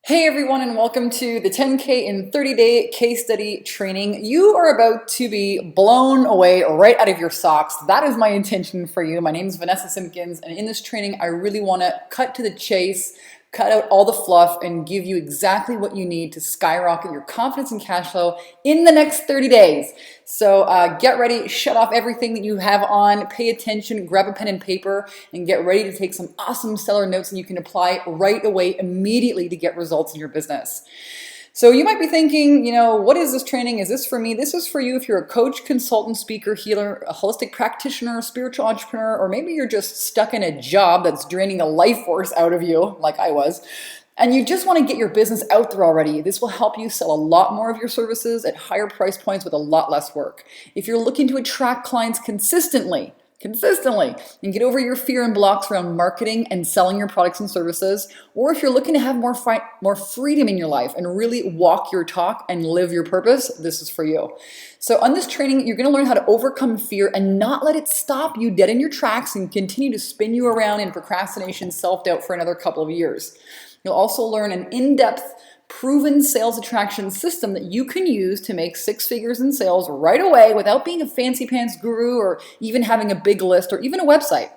Hey everyone, and welcome to the 10K in 30-day case study training. You are about to be blown away right out of your socks. That is my intention for you. My name is Vanessa Simpkins, and in this training, I really want to cut to the chase, cut out all the fluff, and give you exactly what you need to skyrocket your confidence and cash flow in the next 30 days. So get ready, shut off everything that you have on, pay attention, grab a pen and paper, and get ready to take some awesome stellar notes that you can apply right away immediately to get results in your business. So you might be thinking, what is this training? Is this for me? This is for you if you're a coach, consultant, speaker, healer, a holistic practitioner, a spiritual entrepreneur, or maybe you're just stuck in a job that's draining the life force out of you, like I was, and you just want to get your business out there already. This will help you sell a lot more of your services at higher price points with a lot less work. If you're looking to attract clients consistently, and get over your fear and blocks around marketing and selling your products and services, or if you're looking to have more freedom in your life and really walk your talk and live your purpose, this is for you. So on this training, you're going to learn how to overcome fear and not let it stop you dead in your tracks and continue to spin you around in procrastination, self-doubt for another couple of years. You'll also learn an in-depth proven sales attraction system that you can use to make six figures in sales right away without being a fancy pants guru or even having a big list or even a website.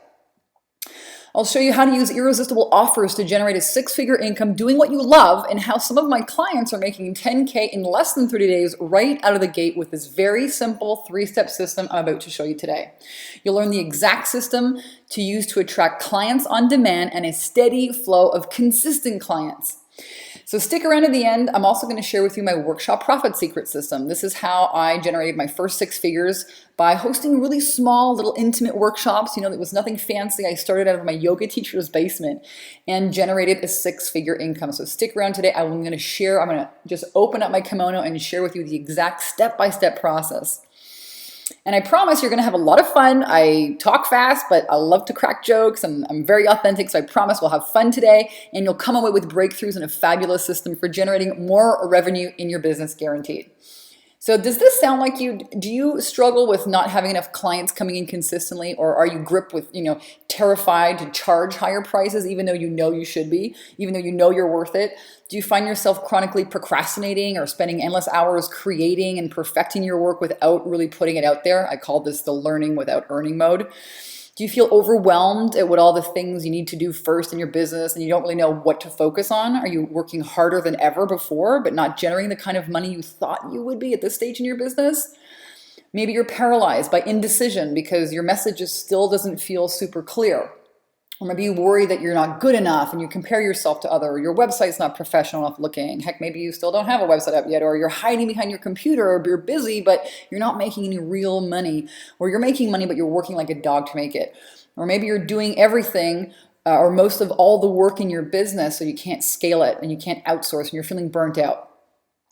I'll show you how to use irresistible offers to generate a six-figure income doing what you love, and how some of my clients are making 10K in less than 30 days right out of the gate with this very simple three-step system I'm about to show you today. You'll learn the exact system to use to attract clients on demand and a steady flow of consistent clients. So stick around to the end. I'm also going to share with you my workshop profit secret system. This is how I generated my first six figures by hosting really small, little intimate workshops. It was nothing fancy. I started out of my yoga teacher's basement and generated a six-figure income. So stick around today. I'm going to just open up my kimono and share with you the exact step-by-step process. And I promise you're going to have a lot of fun. I talk fast, but I love to crack jokes, and I'm very authentic, so I promise we'll have fun today, and you'll come away with breakthroughs and a fabulous system for generating more revenue in your business, guaranteed. So does this sound like you? Do you struggle with not having enough clients coming in consistently, or are you gripped with, terrified to charge higher prices even though you know you should be, even though you know you're worth it? Do you find yourself chronically procrastinating or spending endless hours creating and perfecting your work without really putting it out there? I call this the learning without earning mode. Do you feel overwhelmed at what all the things you need to do first in your business and you don't really know what to focus on? Are you working harder than ever before, but not generating the kind of money you thought you would be at this stage in your business? Maybe you're paralyzed by indecision because your message still doesn't feel super clear. Or maybe you worry that you're not good enough and you compare yourself to others, or your website's not professional enough looking. Heck, maybe you still don't have a website up yet, or you're hiding behind your computer, or you're busy, but you're not making any real money. Or you're making money, but you're working like a dog to make it. Or maybe you're doing everything or most of all the work in your business so you can't scale it and you can't outsource and you're feeling burnt out.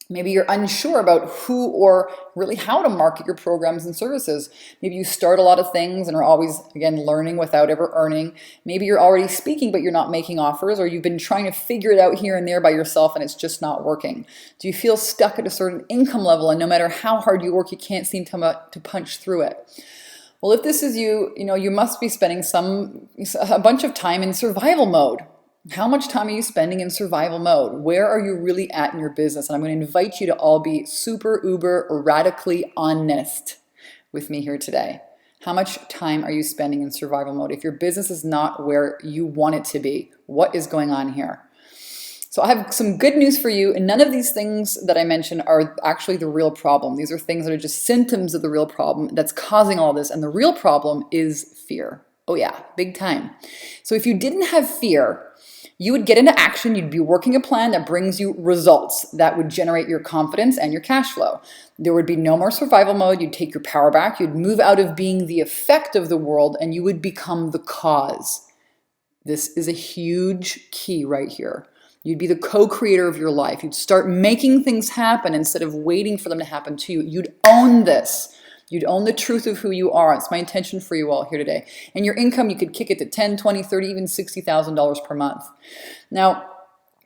Maybe you're unsure about who or really how to market your programs and services. Maybe you start a lot of things and are always, again, learning without ever earning. Maybe you're already speaking, but you're not making offers, or you've been trying to figure it out here and there by yourself and it's just not working. Do you feel stuck at a certain income level and no matter how hard you work, you can't seem to punch through it? Well, if this is you, you must be spending a bunch of time in survival mode. How much time are you spending in survival mode? Where are you really at in your business? And I'm going to invite you to all be super, uber, radically honest with me here today. How much time are you spending in survival mode? If your business is not where you want it to be, what is going on here? So I have some good news for you, and none of these things that I mentioned are actually the real problem. These are things that are just symptoms of the real problem that's causing all this, and the real problem is fear. Oh yeah, big time. So if you didn't have fear, you would get into action, you'd be working a plan that brings you results that would generate your confidence and your cash flow. There would be no more survival mode, you'd take your power back, you'd move out of being the effect of the world, and you would become the cause. This is a huge key right here. You'd be the co-creator of your life. You'd start making things happen instead of waiting for them to happen to you. You'd own this. You'd own the truth of who you are. It's my intention for you all here today. And your income, you could kick it to $10, $20, $30, even $60,000 per month. Now,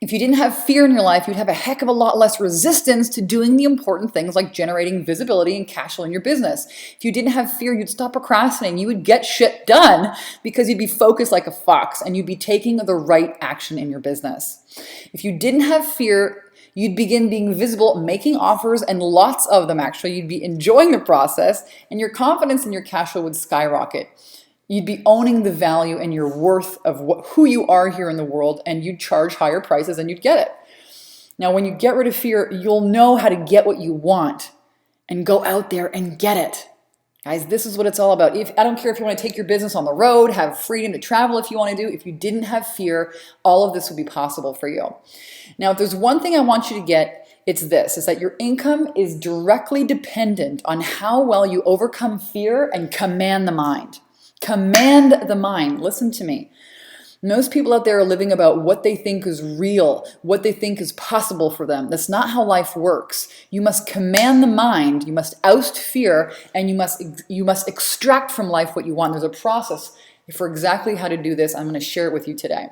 If you didn't have fear in your life, you'd have a heck of a lot less resistance to doing the important things like generating visibility and cash flow in your business. If you didn't have fear, you'd stop procrastinating. You would get shit done because you'd be focused like a fox and you'd be taking the right action in your business. If you didn't have fear, you'd begin being visible, making offers, and lots of them actually. You'd be enjoying the process, and your confidence in your cash flow would skyrocket. You'd be owning the value and your worth of who you are here in the world, and you'd charge higher prices and you'd get it. Now, when you get rid of fear, you'll know how to get what you want and go out there and get it. Guys, this is what it's all about. I don't care if you want to take your business on the road, have freedom to travel if you want to do. If you didn't have fear, all of this would be possible for you. Now, if there's one thing I want you to get, it's this, is that your income is directly dependent on how well you overcome fear and command the mind. Command the mind. Listen to me. Most people out there are living about what they think is real, what they think is possible for them. That's not how life works. You must command the mind, you must oust fear, and you must extract from life what you want. There's a process for exactly how to do this. I'm going to share it with you today.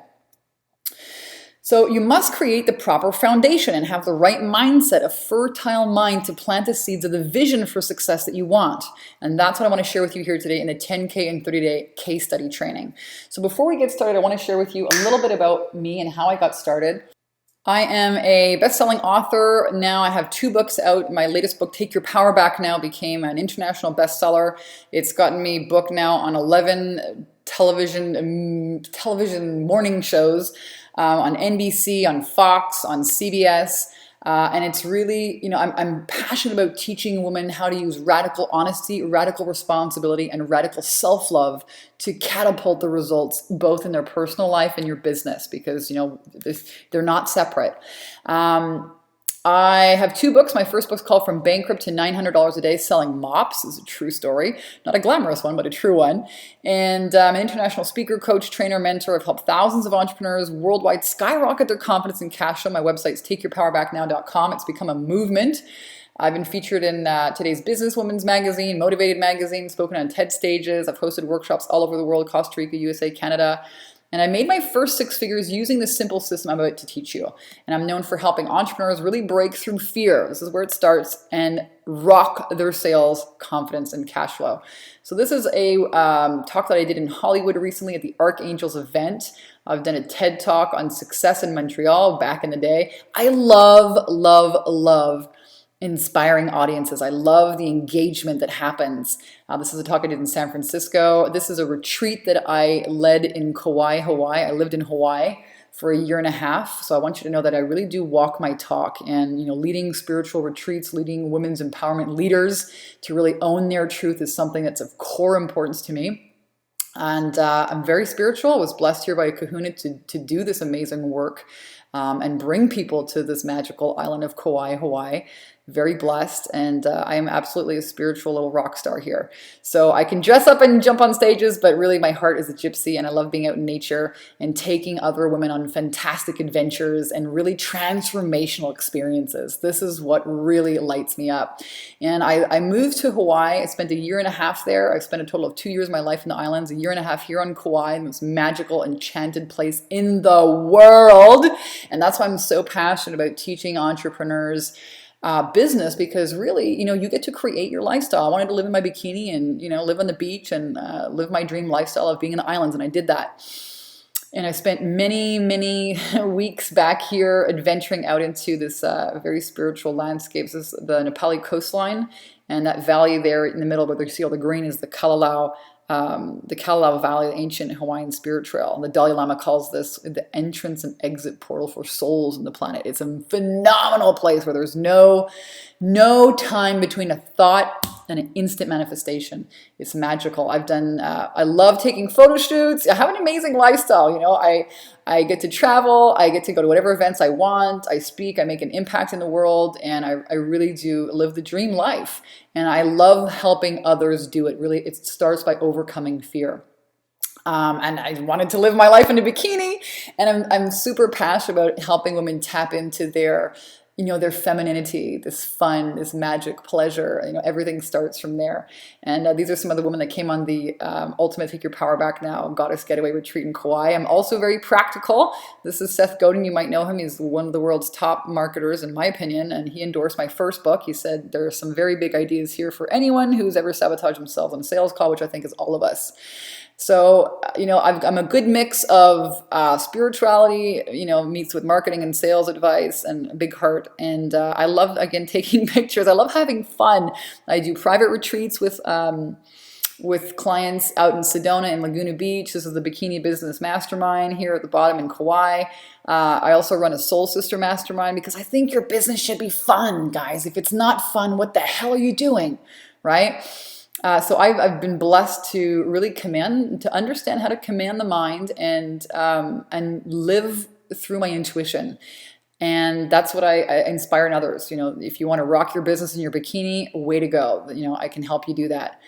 So you must create the proper foundation and have the right mindset, a fertile mind to plant the seeds of the vision for success that you want. And that's what I want to share with you here today in the 10K and 30-day case study training. So before we get started, I want to share with you a little bit about me and how I got started. I am a best-selling author. Now I have 2 books out. My latest book, Take Your Power Back Now, became an international bestseller. It's gotten me booked now on 11 television morning shows, on NBC, on Fox, on CBS. And it's really, I'm passionate about teaching women how to use radical honesty, radical responsibility, and radical self-love to catapult the results both in their personal life and your business, because, they're not separate. I have 2 books. My first book's called From Bankrupt to $900 a Day Selling Mops. This is a true story. Not a glamorous one, but a true one. And I'm an international speaker, coach, trainer, mentor. I've helped thousands of entrepreneurs worldwide skyrocket their confidence and cash flow. My website's takeyourpowerbacknow.com. It's become a movement. I've been featured in today's Businesswoman's Magazine, Motivated Magazine, spoken on TED stages. I've hosted workshops all over the world, Costa Rica, USA, Canada. And I made my first 6 figures using the simple system I'm about to teach you. And I'm known for helping entrepreneurs really break through fear. This is where it starts, and rock their sales, confidence, and cash flow. So this is a talk that I did in Hollywood recently at the Archangels event. I've done a TED talk on success in Montreal back in the day. I love, love, love inspiring audiences. I love the engagement that happens. This is a talk I did in San Francisco. This is a retreat that I led in Kauai, Hawaii. I lived in Hawaii for a year and a half. So I want you to know that I really do walk my talk, and leading spiritual retreats, leading women's empowerment leaders to really own their truth is something that's of core importance to me. And I'm very spiritual. I was blessed here by a kahuna to do this amazing work and bring people to this magical island of Kauai, Hawaii. Very blessed, and I am absolutely a spiritual little rock star here. So I can dress up and jump on stages, but really my heart is a gypsy, and I love being out in nature and taking other women on fantastic adventures and really transformational experiences. This is what really lights me up. And I moved to Hawaii. I spent a year and a half there. I spent a total of 2 years of my life in the islands, a year and a half here on Kauai, the most magical, enchanted place in the world. And that's why I'm so passionate about teaching entrepreneurs business, because really, you get to create your lifestyle. I wanted to live in my bikini and, live on the beach and live my dream lifestyle of being in the islands, and I did that. And I spent many, many weeks back here adventuring out into this very spiritual landscapes. This is the Nepali coastline, and that valley there in the middle where you see all the green is the Kalalau Valley, the ancient Hawaiian spirit trail. And the Dalai Lama calls this the entrance and exit portal for souls in the planet. It's a phenomenal place where there's no time between a thought and an instant manifestation. It's magical. I love taking photo shoots. I have an amazing lifestyle. I get to travel. I get to go to whatever events I want. I speak. I make an impact in the world, and I really do live the dream life. And I love helping others do it. Really, it starts by overcoming fear. And I wanted to live my life in a bikini, and I'm super passionate about helping women tap into their their femininity, this fun, this magic, pleasure. Everything starts from there. And these are some of the women that came on the Ultimate Take Your Power Back Now Goddess Getaway Retreat in Kauai. I'm also very practical. This is Seth Godin. You might know him. He's one of the world's top marketers, in my opinion. And he endorsed my first book. He said, there are some very big ideas here for anyone who's ever sabotaged themselves on a sales call, which I think is all of us. So, I'm a good mix of spirituality, meets with marketing and sales advice, and a big heart. And I love, again, taking pictures. I love having fun. I do private retreats with clients out in Sedona and Laguna Beach. This is the Bikini Business Mastermind here at the bottom in Kauai. I also run a Soul Sister Mastermind because I think your business should be fun, guys. If it's not fun, what the hell are you doing, right? So I've been blessed to really to understand how to command the mind and live through my intuition. And that's what I inspire in others. If you want to rock your business in your bikini, way to go. I can help you do that.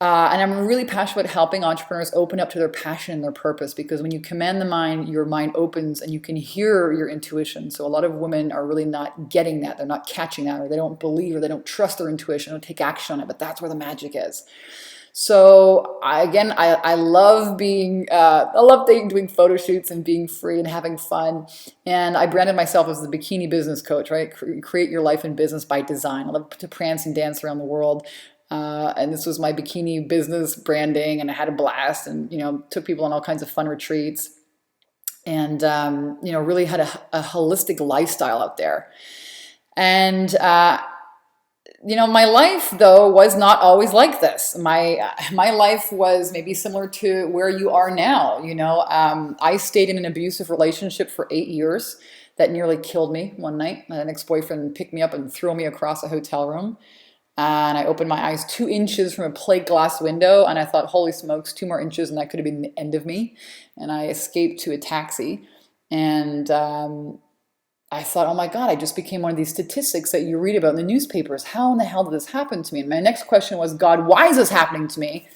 And I'm really passionate about helping entrepreneurs open up to their passion and their purpose, because when you command the mind, your mind opens and you can hear your intuition. So a lot of women are really not getting that. They're not catching that, or they don't believe, or they don't trust their intuition, don't take action on it. But that's where the magic is. So I love doing photo shoots and being free and having fun. And I branded myself as the bikini business coach, right? Create your life and business by design. I love to prance and dance around the world. And this was my bikini business branding, and I had a blast, and took people on all kinds of fun retreats, and really had a holistic lifestyle out there. And my life, though, was not always like this. My life was maybe similar to where you are now. I stayed in an abusive relationship for 8 years that nearly killed me one night. An ex-boyfriend picked me up and threw me across a hotel room. And I opened my eyes 2 inches from a plate glass window, and I thought, holy smokes, 2 more inches and that could have been the end of me. And I escaped to a taxi, and I thought, oh my God, I just became one of these statistics that you read about in the newspapers. How in the hell did this happen to me? And my next question was, God, why is this happening to me?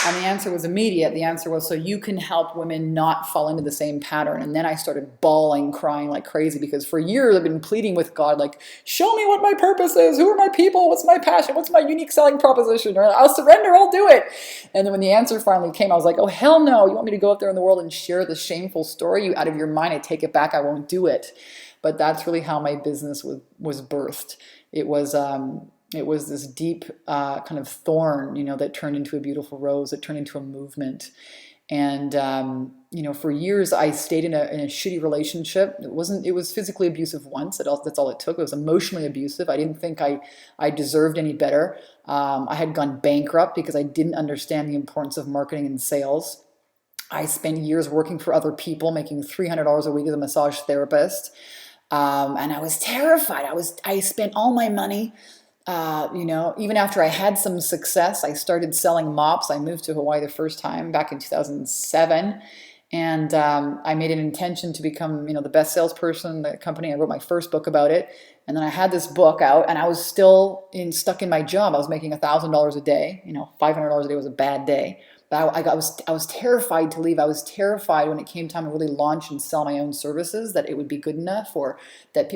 And the answer was immediate. The answer was, so you can help women not fall into the same pattern. And then I started bawling, crying like crazy, because for years I've been pleading with God, like, show me what my purpose is. Who are my people? What's my passion? What's my unique selling proposition? Or I'll surrender, I'll do it. And then when the answer finally came, I was like, oh, hell no. You want me to go out there in the world and share the shameful story? You out of your mind, I take it back. I won't do it. But that's really how my business was birthed. It was this deep kind of thorn, that turned into a beautiful rose, that turned into a movement. And, for years I stayed in a shitty relationship. It was physically abusive once. That's all it took. It was emotionally abusive. I didn't think I deserved any better. I had gone bankrupt because I didn't understand the importance of marketing and sales. I spent years working for other people, making $300 a week as a massage therapist. And I was terrified. I spent all my money. Even after I had some success, I started selling mops. I moved to Hawaii the first time back in 2007. And I made an intention to become, the best salesperson in the company. I wrote my first book about it. And then I had this book out, and I was still stuck in my job. I was making $1,000 a day. $500 a day was a bad day. But I was terrified to leave. I was terrified when it came time to really launch and sell my own services, that it would be good enough, or that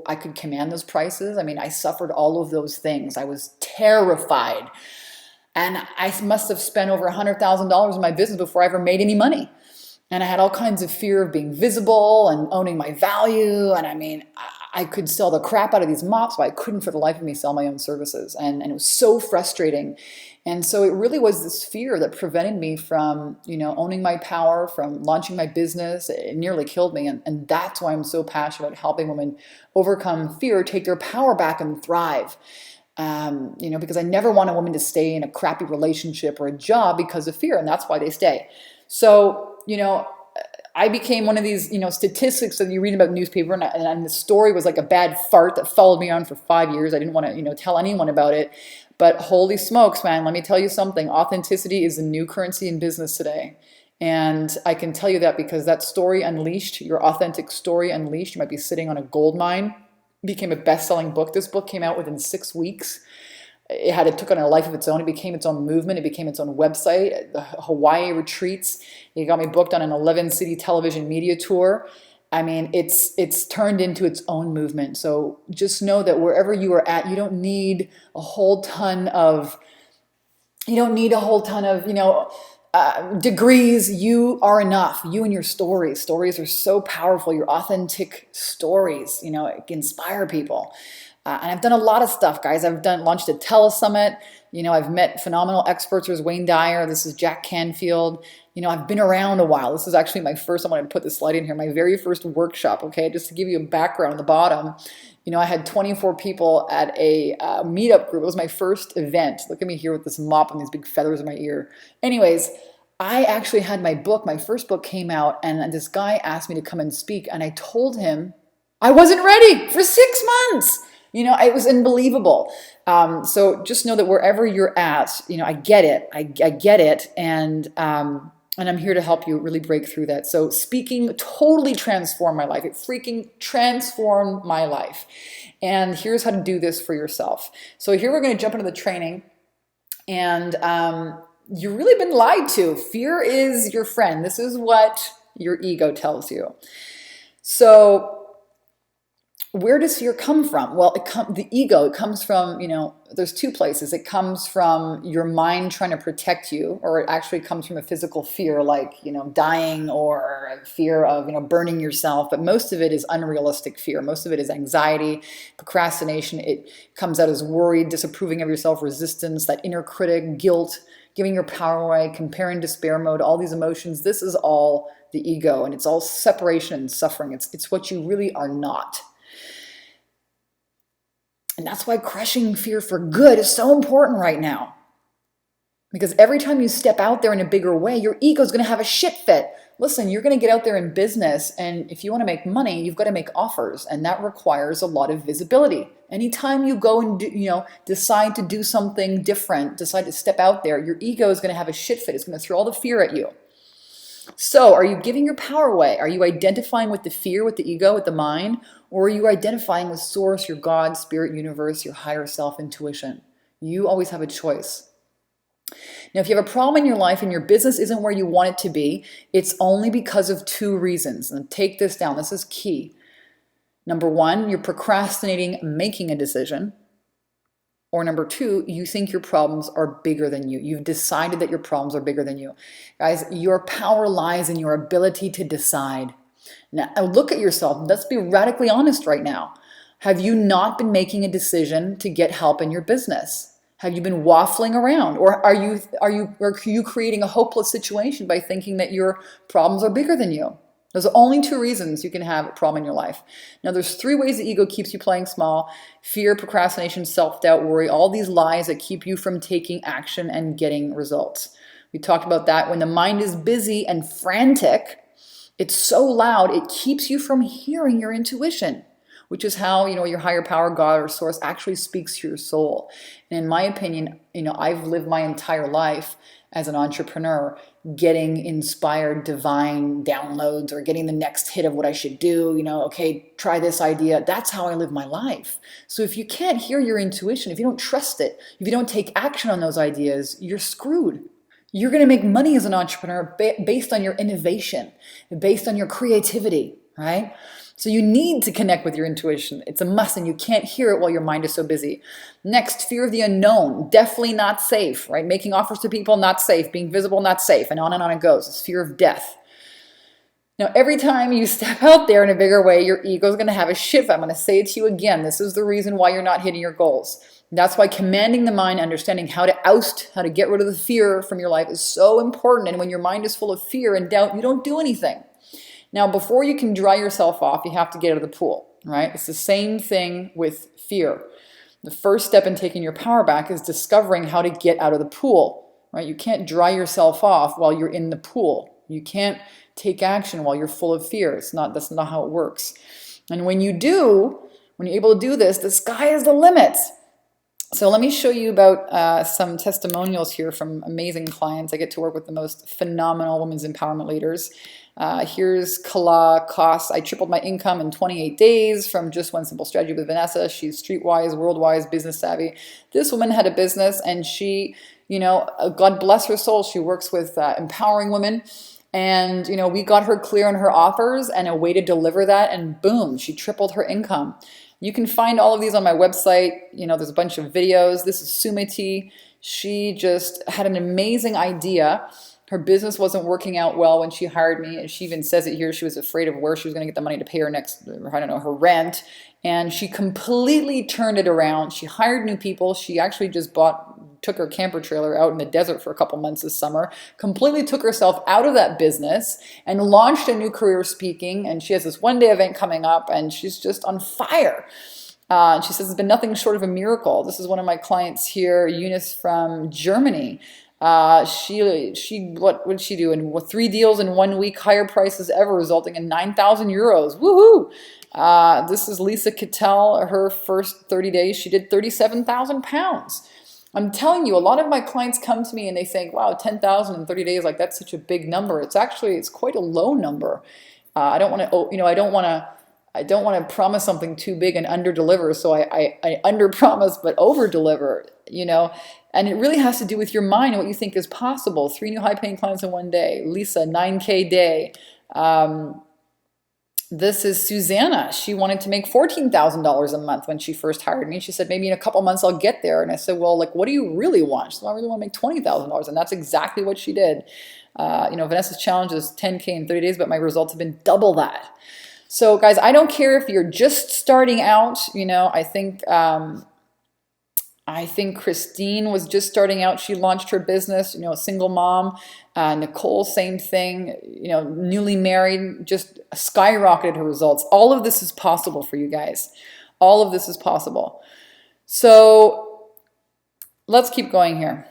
I could command those prices. I mean, I suffered all of those things. I was terrified. And I must have spent over $100,000 in my business before I ever made any money. And I had all kinds of fear of being visible and owning my value. And I mean, I could sell the crap out of these mops, but I couldn't for the life of me sell my own services. And it was so frustrating. And so it really was this fear that prevented me from, owning my power, from launching my business. It nearly killed me. And that's why I'm so passionate about helping women overcome fear, take their power back, and thrive. Because I never want a woman to stay in a crappy relationship or a job because of fear. And that's why they stay. So, I became one of these, statistics that you read about in the newspaper, and the story was like a bad fart that followed me on for 5 years. I didn't want to, tell anyone about it. But holy smokes, man, let me tell you something. Authenticity is the new currency in business today. And I can tell you that because that story unleashed, your authentic story unleashed, you might be sitting on a gold mine, became a best-selling book. This book came out within 6 weeks. It took on a life of its own. It became its own movement. It became its own website, the Hawaii retreats. It got me booked on an 11-city television media tour. I mean, it's turned into its own movement. So just know that wherever you are at, you don't need a whole ton of degrees. You are enough. You and your stories. Stories are so powerful. Your authentic stories, it can inspire people. And I've done a lot of stuff, guys. Launched a telesummit. I've met phenomenal experts. There's Wayne Dyer. This is Jack Canfield. I've been around a while. This is actually my first, I wanted to put this slide in here, my very first workshop, okay? Just to give you a background on the bottom. I had 24 people at a meetup group. It was my first event. Look at me here with this mop and these big feathers in my ear. Anyways, I actually had my first book came out, and this guy asked me to come and speak, and I told him I wasn't ready for 6 months. It was unbelievable. So just know that wherever you're at, I get it. I get it. And I'm here to help you really break through that. So speaking totally transformed my life. It freaking transformed my life. And here's how to do this for yourself. So here we're going to jump into the training. And you've really been lied to. Fear is your friend. This is what your ego tells you. So where does fear come from? Well, the ego, it comes from, there's two places. It comes from your mind trying to protect you, or it actually comes from a physical fear like, dying, or fear of, burning yourself. But most of it is unrealistic fear. Most of it is anxiety, procrastination. It comes out as worry, disapproving of yourself, resistance, that inner critic, guilt, giving your power away, comparing, despair mode, all these emotions. This is all the ego, and it's all separation and suffering. It's what you really are not. And that's why crushing fear for good is so important right now. Because every time you step out there in a bigger way, your ego is going to have a shit fit. Listen, you're going to get out there in business, and if you want to make money, you've got to make offers, and that requires a lot of visibility. Anytime you go and decide to do something different, decide to step out there, your ego is going to have a shit fit. It's going to throw all the fear at you. So are you giving your power away? Are you identifying with the fear, with the ego, with the mind? Or are you identifying with source, your God, spirit, universe, your higher self, intuition? You always have a choice. Now, if you have a problem in your life and your business isn't where you want it to be, it's only because of two reasons. And take this down. This is key. Number one, you're procrastinating making a decision. Or number two, you think your problems are bigger than you. You've decided that your problems are bigger than you. Guys, your power lies in your ability to decide. Now, look at yourself. Let's be radically honest right now. Have you not been making a decision to get help in your business? Have you been waffling around? Or are you creating a hopeless situation by thinking that your problems are bigger than you? There's only two reasons you can have a problem in your life. Now, there's three ways the ego keeps you playing small: fear, procrastination, self-doubt, worry, all these lies that keep you from taking action and getting results. We talked about that. When the mind is busy and frantic, it's so loud, it keeps you from hearing your intuition, which is how, your higher power, God or source, actually speaks to your soul. And in my opinion, I've lived my entire life as an entrepreneur getting inspired divine downloads, or getting the next hit of what I should do, okay, try this idea. That's how I live my life. So if you can't hear your intuition, if you don't trust it, if you don't take action on those ideas, you're screwed. You're going to make money as an entrepreneur based on your innovation, based on your creativity, right? So you need to connect with your intuition. It's a must, and you can't hear it while your mind is so busy. Next, fear of the unknown. Definitely not safe, right? Making offers to people, not safe. Being visible, not safe. And on it goes. It's fear of death. Now, every time you step out there in a bigger way, your ego is going to have a shift. I'm going to say it to you again. This is the reason why you're not hitting your goals. That's why commanding the mind, understanding how to oust, how to get rid of the fear from your life is so important. And when your mind is full of fear and doubt, you don't do anything. Now, before you can dry yourself off, you have to get out of the pool, right? It's the same thing with fear. The first step in taking your power back is discovering how to get out of the pool, right? You can't dry yourself off while you're in the pool. You can't take action while you're full of fear. That's not how it works. And when you're able to do this, the sky is the limit. So let me show you about some testimonials here from amazing clients. I get to work with the most phenomenal women's empowerment leaders. Here's Kala Koss. I tripled my income in 28 days from just one simple strategy with Vanessa. She's streetwise, worldwise, business savvy. This woman had a business, and she, God bless her soul, she works with empowering women. And, we got her clear on her offers and a way to deliver that. And boom, she tripled her income. You can find all of these on my website. There's a bunch of videos. This is Sumati. She just had an amazing idea. Her business wasn't working out well when she hired me. And she even says it here. She was afraid of where she was going to get the money to pay her next, her rent. And she completely turned it around. She hired new people. She actually just took her camper trailer out in the desert for a couple months this summer, completely took herself out of that business and launched a new career speaking. And she has this one-day event coming up and she's just on fire. And she says it's been nothing short of a miracle. This is one of my clients here, Eunice from Germany. What did she do? And 3 deals in 1 week, higher prices ever, resulting in 9,000 euros. Woohoo! This is Lisa Cattell. Her first 30 days, she did 37,000 pounds. I'm telling you, a lot of my clients come to me and they think, wow, 10,000 in 30 days, like that's such a big number. It's quite a low number. I don't want to promise something too big and under deliver. So I under promise, but over deliver, and it really has to do with your mind and what you think is possible. 3 new high paying clients in 1 day. Lisa, 9K day. This is Susanna. She wanted to make $14,000 a month when she first hired me. She said, maybe in a couple months I'll get there. And I said, well, what do you really want? She said, I really want to make $20,000. And that's exactly what she did. Vanessa's challenge is 10K in 30 days, but my results have been double that. So guys, I don't care if you're just starting out. I think Christine was just starting out. She launched her business, a single mom. Nicole, same thing, newly married, just skyrocketed her results. All of this is possible for you guys. All of this is possible. So let's keep going here.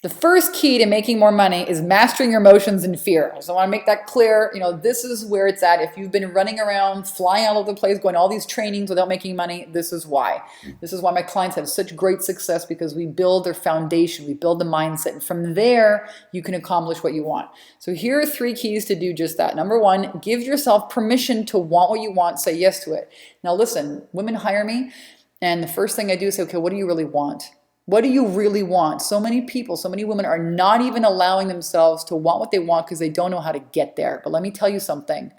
The first key to making more money is mastering your emotions and fear. So I want to make that clear. This is where it's at. If you've been running around, flying all over the place, going to all these trainings without making money, this is why. This is why my clients have such great success, because we build their foundation, we build the mindset, and from there, you can accomplish what you want. So here are 3 keys to do just that. Number 1, give yourself permission to want what you want, say yes to it. Now listen, women hire me, and the first thing I do is say, okay, what do you really want? What do you really want? So many people, so many women are not even allowing themselves to want what they want because they don't know how to get there. But let me tell you something.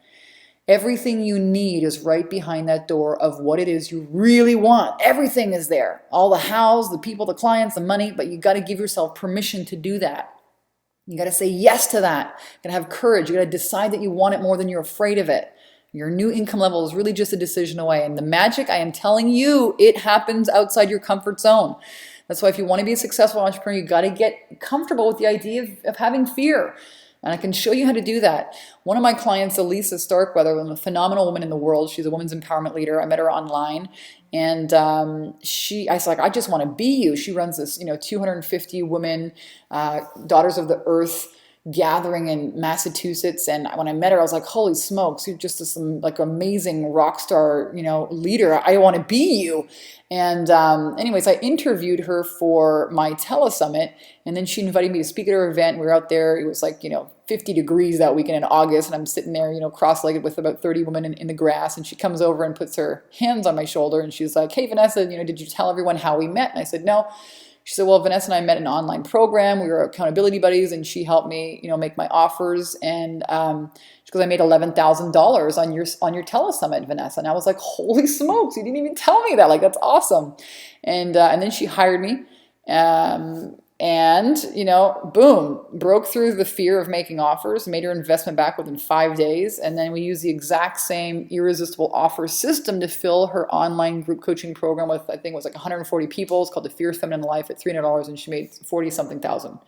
Everything you need is right behind that door of what it is you really want. Everything is there. All the hows, the people, the clients, the money, but you got to give yourself permission to do that. You got to say yes to that. You got to have courage. You got to decide that you want it more than you're afraid of it. Your new income level is really just a decision away. And the magic, I am telling you, it happens outside your comfort zone. That's why if you want to be a successful entrepreneur, you got to get comfortable with the idea of having fear. And I can show you how to do that. One of my clients, Elisa Starkweather, a phenomenal woman in the world. She's a women's empowerment leader. I met her online. And I was like, I just want to be you. She runs this, 250 women, Daughters of the Earth gathering in Massachusetts. And when I met her, I was like, holy smokes, you're just this amazing rock star, leader. I want to be you. And anyways, I interviewed her for my telesummit, and then she invited me to speak at her event. We were out there. It was 50 degrees that weekend in August, and I'm sitting there, cross-legged with about 30 women in the grass. And she comes over and puts her hands on my shoulder, and she's like, hey, Vanessa, did you tell everyone how we met? And I said, no. She said, well, Vanessa and I met in an online program. We were accountability buddies, and she helped me, make my offers. And she goes, I made $11,000 on your telesummit, Vanessa. And I was like, holy smokes, you didn't even tell me that. That's awesome. And then she hired me. Boom, broke through the fear of making offers, made her investment back within 5 days. And then we used the exact same irresistible offer system to fill her online group coaching program with, I think it was 140 people. It's called The Fierce Feminine Life at $300, and she made 40-something thousand.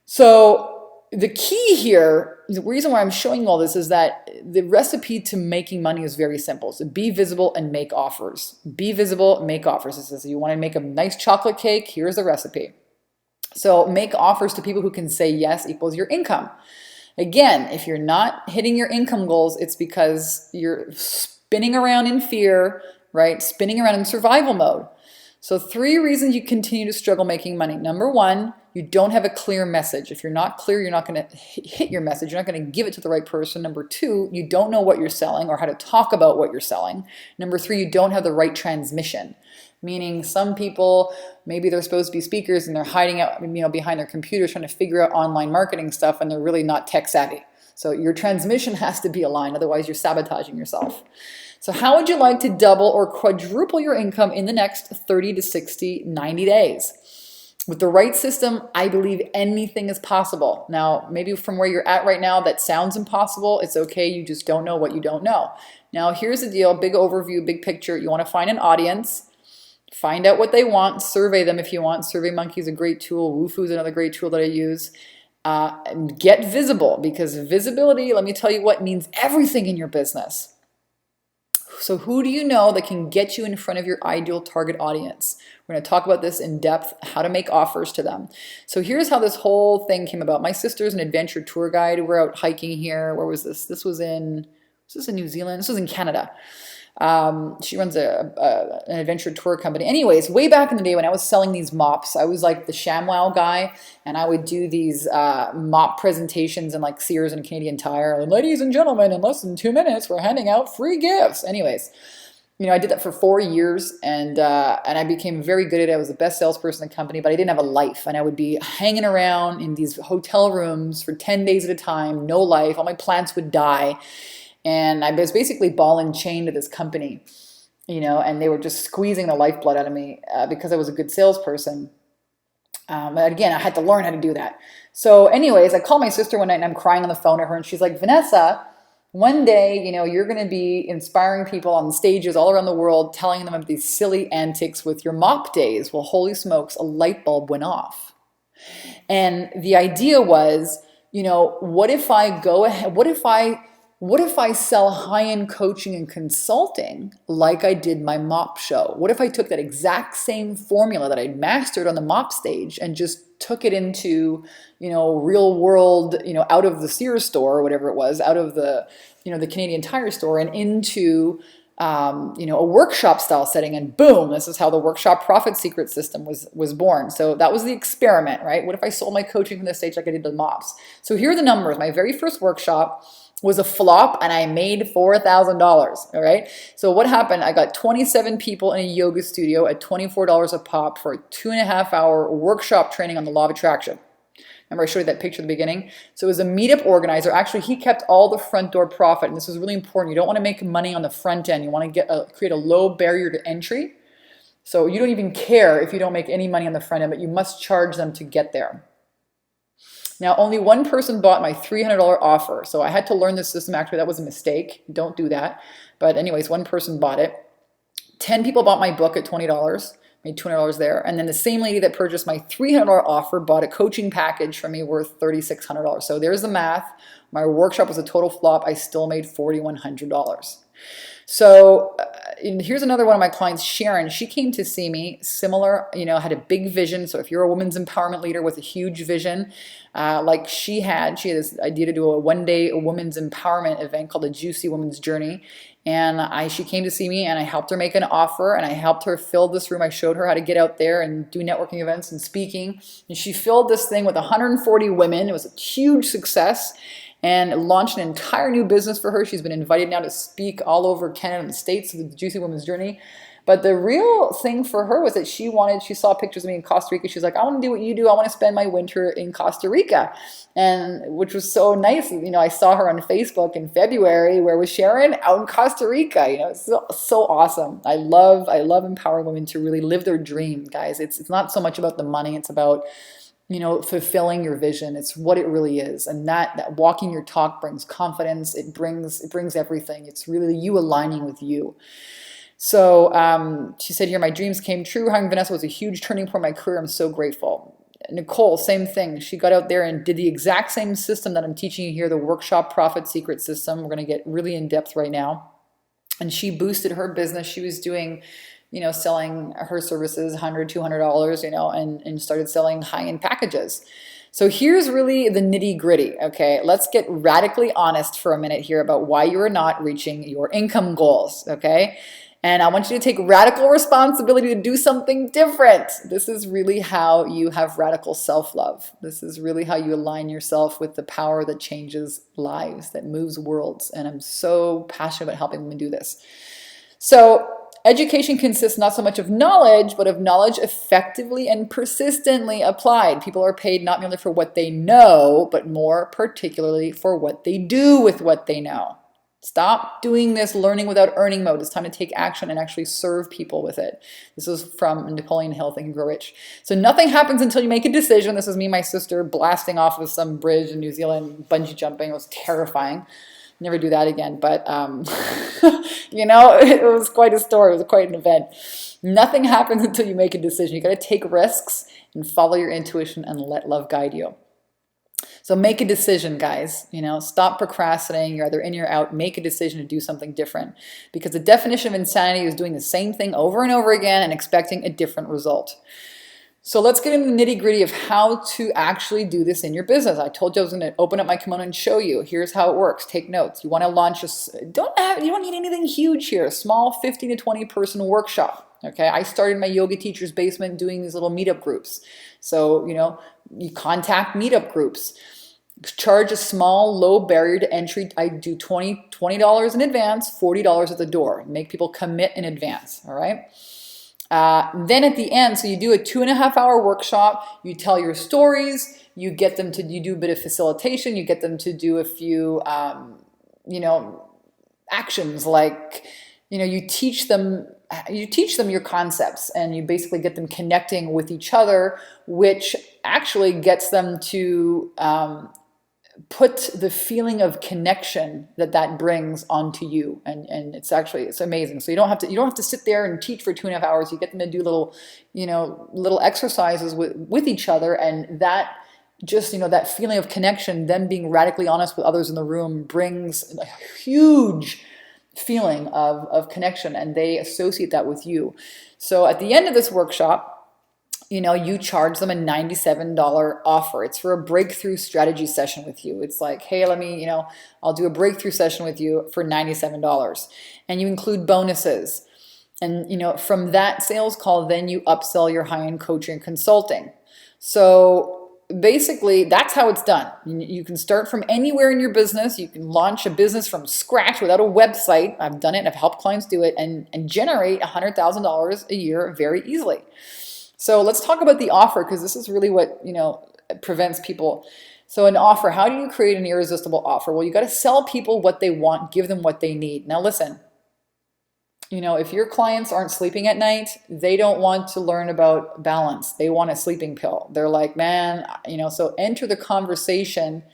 So the key here, the reason why I'm showing all this is that the recipe to making money is very simple. So be visible and make offers. Be visible, make offers. It says you want to make a nice chocolate cake, here's the recipe. So make offers to people who can say yes equals your income. Again, if you're not hitting your income goals, it's because you're spinning around in fear, right? Spinning around in survival mode. So 3 reasons you continue to struggle making money. Number 1, you don't have a clear message. If you're not clear, you're not going to hit your message. You're not going to give it to the right person. Number 2, you don't know what you're selling or how to talk about what you're selling. Number 3, you don't have the right transmission. Meaning some people, maybe they're supposed to be speakers and they're hiding out, behind their computers trying to figure out online marketing stuff, and they're really not tech savvy. So your transmission has to be aligned, otherwise you're sabotaging yourself. So how would you like to double or quadruple your income in the next 30 to 60, 90 days? With the right system, I believe anything is possible. Now, maybe from where you're at right now, that sounds impossible. It's okay. You just don't know what you don't know. Now, here's the deal. Big overview, big picture. You want to find an audience. Find out what they want. Survey them if you want. SurveyMonkey is a great tool. Wufoo is another great tool that I use. And get visible, because visibility, let me tell you what, means everything in your business. So who do you know that can get you in front of your ideal target audience? We're going to talk about this in depth, how to make offers to them. So here's how this whole thing came about. My sister's an adventure tour guide. We're out hiking here. Where was this? This was in New Zealand. This was in Canada. She runs an adventure tour company. Anyways, way back in the day when I was selling these mops, I was like the ShamWow guy, and I would do these mop presentations in like Sears and Canadian Tire. And ladies and gentlemen, in less than 2 minutes, we're handing out free gifts. Anyways, I did that for 4 years, and I became very good at it. I was the best salesperson in the company, but I didn't have a life, and I would be hanging around in these hotel rooms for 10 days at a time, no life. All my plants would die. And I was basically ball and chain to this company, and they were just squeezing the lifeblood out of me because I was a good salesperson. But again, I had to learn how to do that. So anyways, I called my sister one night and I'm crying on the phone to her, and she's like, Vanessa, one day, you're going to be inspiring people on stages all around the world, telling them of these silly antics with your mop days. Well, holy smokes, a light bulb went off. And the idea was, what if I go ahead, what if I sell high-end coaching and consulting like I did my mop show? What if I took that exact same formula that I'd mastered on the mop stage and just took it into, real world, out of the Sears store or whatever it was, out of the, the Canadian Tire store and into, a workshop style setting, and boom, this is how the workshop profit secret system was born. So that was the experiment, right? What if I sold my coaching from the stage like I did the mops? So here are the numbers. My very first workshop was a flop and I made $4,000, all right? So what happened? I got 27 people in a yoga studio at $24 a pop for a 2.5-hour workshop training on the law of attraction. Remember I showed you that picture at the beginning? So it was a meetup organizer. Actually, he kept all the front door profit, and this is really important. You don't want to make money on the front end. You want to create a low barrier to entry. So you don't even care if you don't make any money on the front end, but you must charge them to get there. Now, only one person bought my $300 offer. So I had to learn this system. Actually, that was a mistake. Don't do that. But anyways, one person bought it. 10 people bought my book at $20, made $200 there. And then the same lady that purchased my $300 offer bought a coaching package from me worth $3,600. So there's the math. My workshop was a total flop. I still made $4,100. So here's another one of my clients, Sharon. She came to see me, similar, had a big vision. So if you're a women's empowerment leader with a huge vision, like she had this idea to do a one-day women's empowerment event called the Juicy Woman's Journey. And she came to see me, and I helped her make an offer, and I helped her fill this room. I showed her how to get out there and do networking events and speaking. And she filled this thing with 140 women. It was a huge success, and launched an entire new business for her. She's been invited now to speak all over Canada and the States with the Juicy Woman's Journey. But the real thing for her was that she saw pictures of me in Costa Rica. She's like, I want to do what you do. I want to spend my winter in Costa Rica. And which was so nice. I saw her on Facebook in February. Where was Sharon? Out in Costa Rica. It's so awesome. I love empowering women to really live their dream, guys. It's not so much about the money. It's about fulfilling your vision. It's what it really is. And that walking your talk brings confidence. It brings everything. It's really you aligning with you. So she said here, my dreams came true. Hiring Vanessa was a huge turning point in my career. I'm so grateful. Nicole, same thing. She got out there and did the exact same system that I'm teaching you here, the workshop profit secret system. We're going to get really in depth right now. And she boosted her business. She was doing, selling her services, $100, $200, and started selling high-end packages. So here's really the nitty gritty. Okay, let's get radically honest for a minute here about why you are not reaching your income goals. Okay. And I want you to take radical responsibility to do something different. This is really how you have radical self-love. This is really how you align yourself with the power that changes lives, that moves worlds. And I'm so passionate about helping women do this. So education consists not so much of knowledge, but of knowledge effectively and persistently applied. People are paid not merely for what they know, but more particularly for what they do with what they know. Stop doing this learning without earning mode. It's time to take action and actually serve people with it. This is from Napoleon Hill, Think and Grow Rich. So nothing happens until you make a decision. This is me and my sister blasting off of some bridge in New Zealand, bungee jumping. It was terrifying. Never do that again. But, it was quite a story. It was quite an event. Nothing happens until you make a decision. You got to take risks and follow your intuition and let love guide you. So make a decision, guys. Stop procrastinating. You're either in or out. Make a decision to do something different. Because the definition of insanity is doing the same thing over and over again and expecting a different result. So let's get into the nitty-gritty of how to actually do this in your business. I told you I was going to open up my kimono and show you. Here's how it works. Take notes. You want to launch you don't need anything huge here. A small 15 to 20 person workshop. Okay, I started my yoga teacher's basement doing these little meetup groups. So, you contact meetup groups. Charge a small, low barrier to entry. I do $20 in advance, $40 at the door. Make people commit in advance, all right? Then at the end, so you do a 2.5-hour workshop, you tell your stories, you do a bit of facilitation, you get them to do a few, actions like, you teach them your concepts, and you basically get them connecting with each other, which actually gets them to put the feeling of connection that brings onto you, and it's amazing. So you don't have to sit there and teach for 2.5 hours. You get them to do little exercises with each other, and that just that feeling of connection, them being radically honest with others in the room, brings a huge feeling of connection, and they associate that with you. So at the end of this workshop, you charge them a $97 offer. It's for a breakthrough strategy session with you. It's like, hey, I'll do a breakthrough session with you for $97. And you include bonuses. And, from that sales call, then you upsell your high-end coaching and consulting. So basically, that's how it's done. You can start from anywhere in your business. You can launch a business from scratch without a website. I've done it and I've helped clients do it, and generate $100,000 a year very easily. So let's talk about the offer, because this is really what, prevents people. So an offer, how do you create an irresistible offer? Well, you got to sell people what they want, give them what they need. Now listen, if your clients aren't sleeping at night, they don't want to learn about balance. They want a sleeping pill. They're like, man, so enter the conversation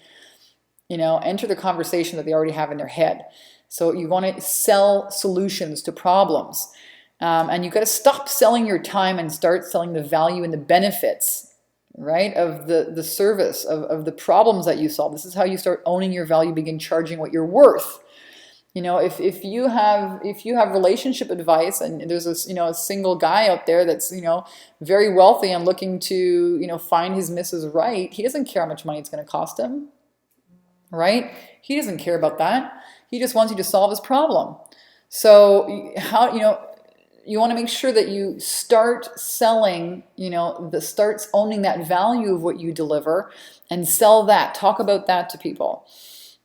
that they already have in their head. So you want to sell solutions to problems. And you've got to stop selling your time and start selling the value and the benefits, right, of the service, of the problems that you solve. This is how you start owning your value, begin charging what you're worth. If you have relationship advice, and there's a single guy out there that's very wealthy and looking to find his Mrs. Right, he doesn't care how much money it's going to cost him, right? He doesn't care about that. He just wants you to solve his problem. So you want to make sure that you start selling, starts owning that value of what you deliver, and sell that. Talk about that to people.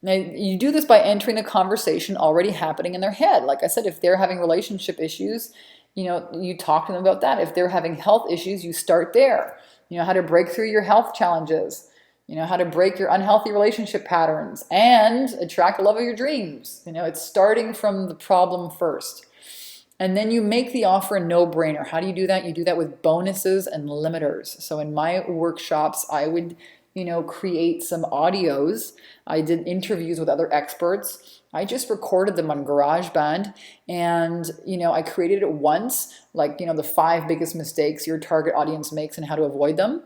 Now, you do this by entering the conversation already happening in their head. Like I said, if they're having relationship issues, you talk to them about that. If they're having health issues, you start there. How to break through your health challenges, how to break your unhealthy relationship patterns and attract the love of your dreams. It's starting from the problem first. And then you make the offer a no-brainer. How do you do that? You do that with bonuses and limiters. So in my workshops, I would, create some audios. I did interviews with other experts. I just recorded them on GarageBand, and, I created it once, like, the 5 biggest mistakes your target audience makes and how to avoid them.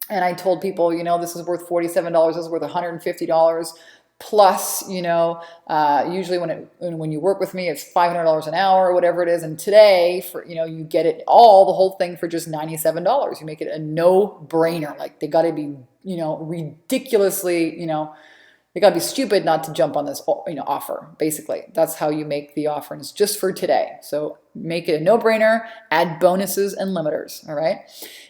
And I told people, this is worth $47, this is worth $150. Plus, usually when you work with me, it's $500 an hour or whatever it is. And today, for you get it all, the whole thing for just $97. You make it a no-brainer. Like, they got to be ridiculously, they got to be stupid not to jump on this offer. Basically, that's how you make the offer, and it's just for today. So Make it a no-brainer, add bonuses and limiters, all right?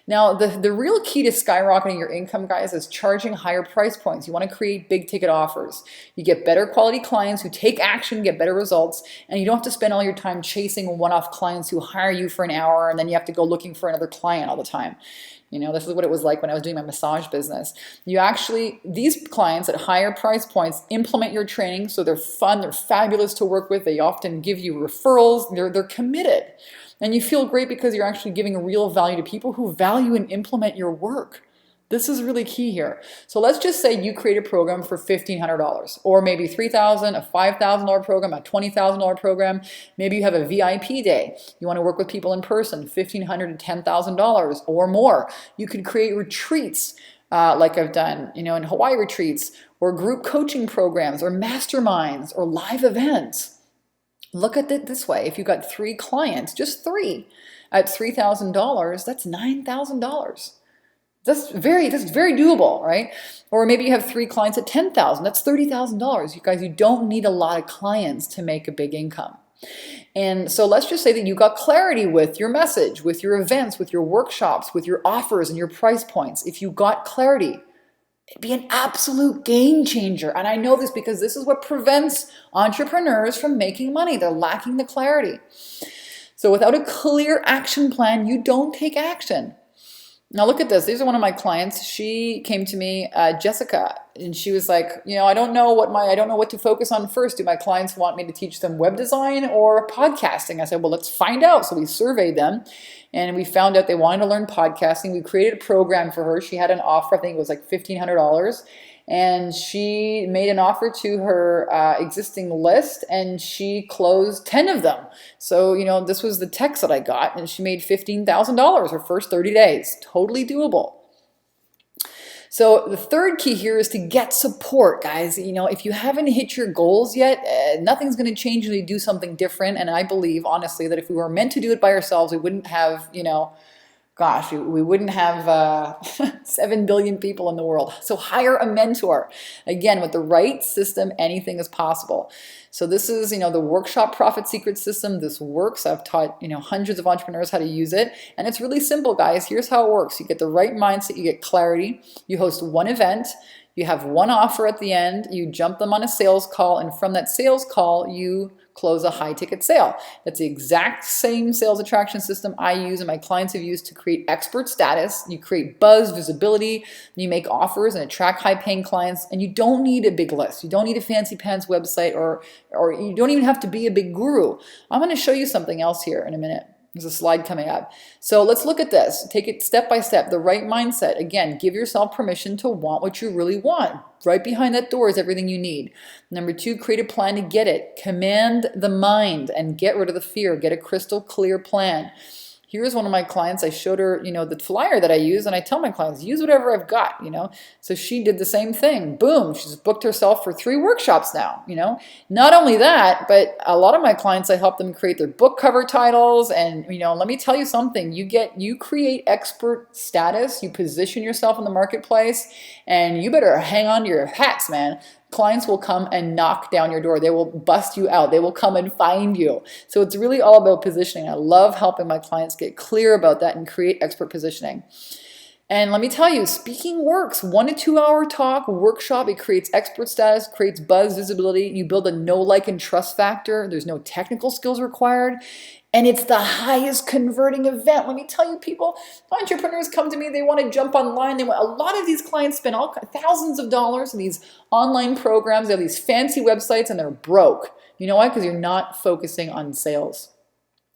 Now, the real key to skyrocketing your income, guys, is charging higher price points. You want to create big ticket offers. You get better quality clients who take action, get better results, and you don't have to spend all your time chasing one-off clients who hire you for an hour and then you have to go looking for another client all the time. You know, this is what it was like when I was doing my massage business. These clients at higher price points implement your training, so they're fun, they're fabulous to work with. They often give you referrals, they're committed. And you feel great because you're actually giving real value to people who value and implement your work. This is really key here. So let's just say you create a program for $1,500 or maybe $3,000, a $5,000 program, a $20,000 program. Maybe you have a VIP day. You want to work with people in person, $1,500 to $10,000 or more. You could create retreats like I've done, in Hawaii retreats, or group coaching programs or masterminds or live events. Look at it this way. If you got 3 clients, just 3 at $3,000, that's $9,000. That's very doable, right? Or maybe you have 3 clients at $10,000. That's $30,000. You guys, you don't need a lot of clients to make a big income. And so let's just say that you got clarity with your message, with your events, with your workshops, with your offers and your price points. If you got clarity, it'd be an absolute game changer. And I know this because this is what prevents entrepreneurs from making money. They're lacking the clarity. So without a clear action plan, you don't take action. Now look at this. These are one of my clients. She came to me, Jessica, and she was like, I don't know what to focus on first. Do my clients want me to teach them web design or podcasting? I said, well, let's find out. So we surveyed them and we found out they wanted to learn podcasting. We created a program for her. She had an offer, I think it was like $1,500. And she made an offer to her existing list and she closed 10 of them. So, this was the text that I got, and she made $15,000 her first 30 days. Totally doable. So the third key here is to get support, guys. If you haven't hit your goals yet, nothing's going to change until you do something different. And I believe, honestly, that if we were meant to do it by ourselves, we wouldn't have, we wouldn't have 7 billion people in the world. So hire a mentor. Again, with the right system, anything is possible. So this is, the workshop profit secret system. This works. I've taught, hundreds of entrepreneurs how to use it. And it's really simple, guys. Here's how it works. You get the right mindset. You get clarity. You host one event. You have one offer at the end. You jump them on a sales call. And from that sales call, you close a high ticket sale. That's the exact same sales attraction system I use and my clients have used to create expert status. You create buzz, visibility, you make offers and attract high paying clients, and you don't need a big list. You don't need a fancy pants website or you don't even have to be a big guru. I'm going to show you something else here in a minute. There's a slide coming up. So let's look at this. Take it step by step. The right mindset. Again, give yourself permission to want what you really want. Right behind that door is everything you need. Number 2, create a plan to get it. Command the mind and get rid of the fear. Get a crystal clear plan. Here's one of my clients. I showed her, the flyer that I use, and I tell my clients, use whatever I've got, So she did the same thing. Boom. She's booked herself for 3 workshops now, Not only that, but a lot of my clients, I help them create their book cover titles. And, let me tell you something. You create expert status. You position yourself in the marketplace, and you better hang on to your hats, man. Clients will come and knock down your door. They will bust you out. They will come and find you. So it's really all about positioning. I love helping my clients get clear about that and create expert positioning. And let me tell you, speaking works. 1 to 2 hour talk, workshop, it creates expert status, creates buzz, visibility. You build a know, like, and trust factor. There's no technical skills required. And it's the highest converting event. Let me tell you, people, entrepreneurs come to me, they want to jump online. A lot of these clients spend thousands of dollars in these online programs. They have these fancy websites and they're broke. You know why? Because you're not focusing on sales.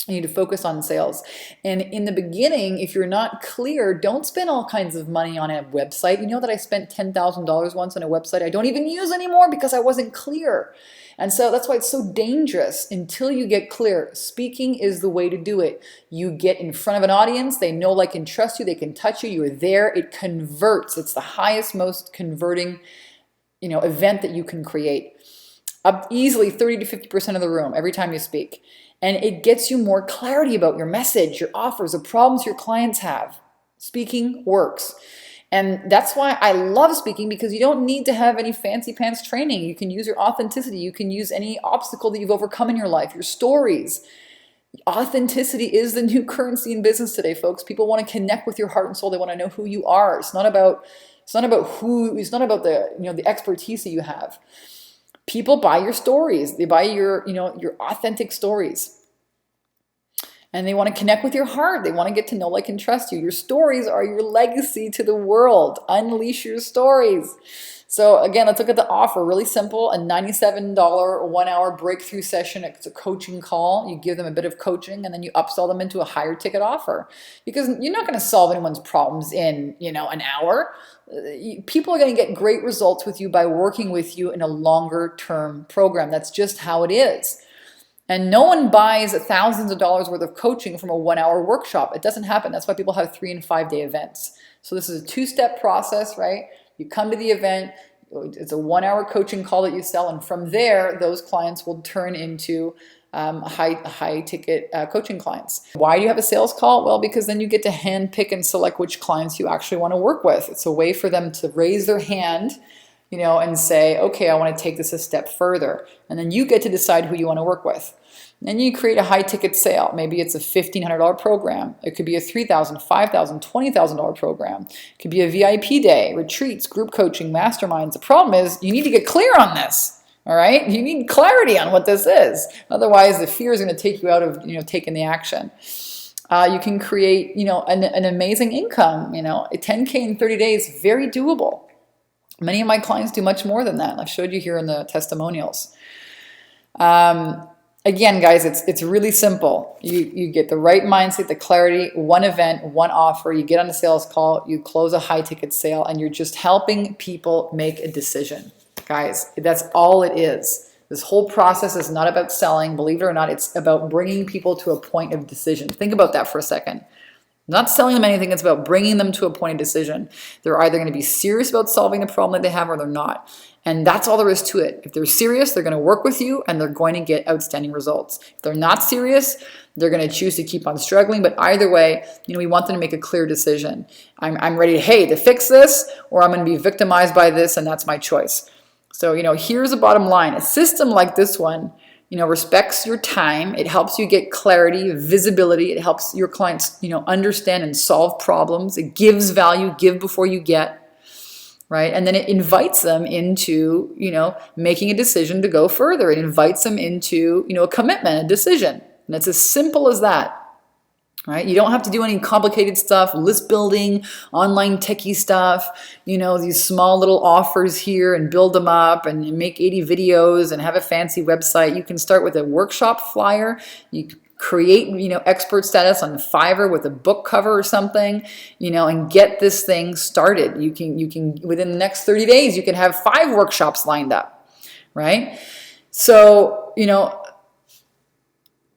You need to focus on sales. And in the beginning, if you're not clear, don't spend all kinds of money on a website. You know that I spent $10,000 once on a website I don't even use anymore because I wasn't clear. And so that's why it's so dangerous until you get clear. Speaking is the way to do it. You get in front of an audience. They know, like, and trust you. They can touch you. You're there. It converts. It's the highest, most converting, event that you can create. Up easily 30 to 50% of the room every time you speak. And it gets you more clarity about your message, your offers, the problems your clients have. Speaking works. And that's why I love speaking, because you don't need to have any fancy pants training. You can use your authenticity. You can use any obstacle that you've overcome in your life, your stories. Authenticity is the new currency in business today, folks. People want to connect with your heart and soul. They want to know who you are. It's not about the, the expertise that you have. People buy your stories. They buy your authentic stories. And they want to connect with your heart. They want to get to know, like, and trust you. Your stories are your legacy to the world. Unleash your stories. So again, let's look at the offer. Really simple, a $97 1-hour breakthrough session. It's a coaching call. You give them a bit of coaching and then you upsell them into a higher ticket offer, because you're not going to solve anyone's problems in, an hour. People are going to get great results with you by working with you in a longer term program. That's just how it is. And no one buys thousands of dollars worth of coaching from a 1-hour workshop. It doesn't happen. That's why people have 3- and 5-day events. So this is a 2-step process, right? You come to the event, it's a 1-hour coaching call that you sell, and from there, those clients will turn into high ticket coaching clients. Why do you have a sales call? Well, because then you get to hand pick and select which clients you actually want to work with. It's a way for them to raise their hand, and say, okay, I want to take this a step further. And then you get to decide who you want to work with. Then you create a high ticket sale. Maybe it's a $1,500 program. It could be a $3,000, $5,000, $20,000 program. It could be a VIP day, retreats, group coaching, masterminds. The problem is you need to get clear on this. All right? You need clarity on what this is. Otherwise, the fear is going to take you out of, taking the action. You can create, an amazing income, a 10K in 30 days, very doable. Many of my clients do much more than that. I showed you here in the testimonials. Again, guys, it's really simple. You get the right mindset, the clarity, one event, one offer. You get on a sales call, you close a high ticket sale, and you're just helping people make a decision. Guys, that's all it is. This whole process is not about selling. Believe it or not, it's about bringing people to a point of decision. Think about that for a second. Not selling them anything, it's about bringing them to a point of decision. They're either going to be serious about solving the problem that they have or they're not. And that's all there is to it. If they're serious, they're going to work with you and they're going to get outstanding results. If they're not serious, they're going to choose to keep on struggling. But either way, we want them to make a clear decision. I'm ready to fix this, or I'm going to be victimized by this, and that's my choice. So, here's the bottom line. A system like this one, respects your time. It helps you get clarity, visibility. It helps your clients, understand and solve problems. It gives value, give before you get, right? And then it invites them into, making a decision to go further. It invites them into, a commitment, a decision. And it's as simple as that. Right? You don't have to do any complicated stuff, list building, online techie stuff, these small little offers here and build them up and make 80 videos and have a fancy website. You can start with a workshop flyer. You create, expert status on Fiverr with a book cover or something, and get this thing started. You can within the next 30 days, you can have 5 workshops lined up, right? So,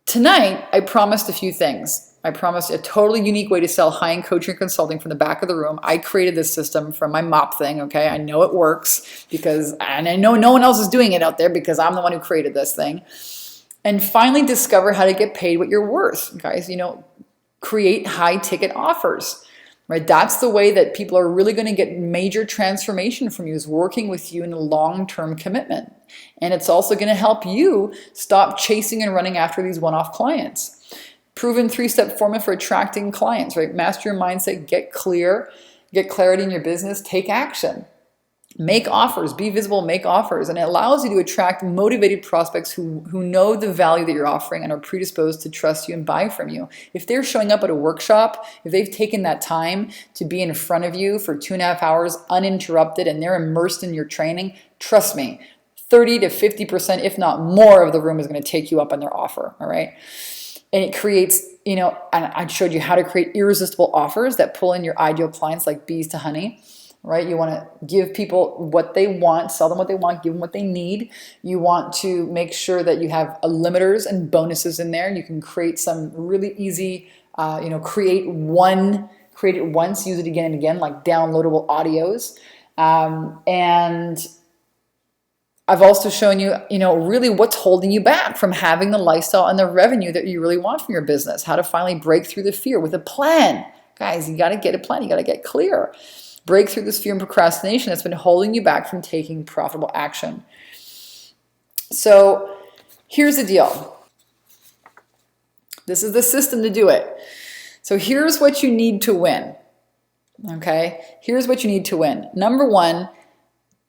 tonight I promised a few things. I promised a totally unique way to sell high-end coaching and consulting from the back of the room. I created this system from my mop thing, okay? I know it works and I know no one else is doing it out there because I'm the one who created this thing. And finally discover how to get paid what you're worth, guys. Create high-ticket offers, right? That's the way that people are really going to get major transformation from you, is working with you in a long-term commitment. And it's also going to help you stop chasing and running after these one-off clients. Proven 3-step formula for attracting clients, right? Master your mindset, get clear, get clarity in your business, take action. Make offers, be visible, make offers. And it allows you to attract motivated prospects who know the value that you're offering and are predisposed to trust you and buy from you. If they're showing up at a workshop, if they've taken that time to be in front of you for 2.5 hours uninterrupted and they're immersed in your training, trust me, 30 to 50%, if not more, of the room is going to take you up on their offer, all right? And it creates, and I showed you how to create irresistible offers that pull in your ideal clients like bees to honey, right? You want to give people what they want, sell them what they want, give them what they need. You want to make sure that you have limiters and bonuses in there. You can create some really easy, create it once, use it again and again, like downloadable audios. And I've also shown you, really what's holding you back from having the lifestyle and the revenue that you really want from your business, how to finally break through the fear with a plan. Guys, you got to get a plan. You got to get clear. Break through this fear and procrastination that's been holding you back from taking profitable action. So here's the deal. This is the system to do it. So here's what you need to win. Okay? Here's what you need to win. Number one,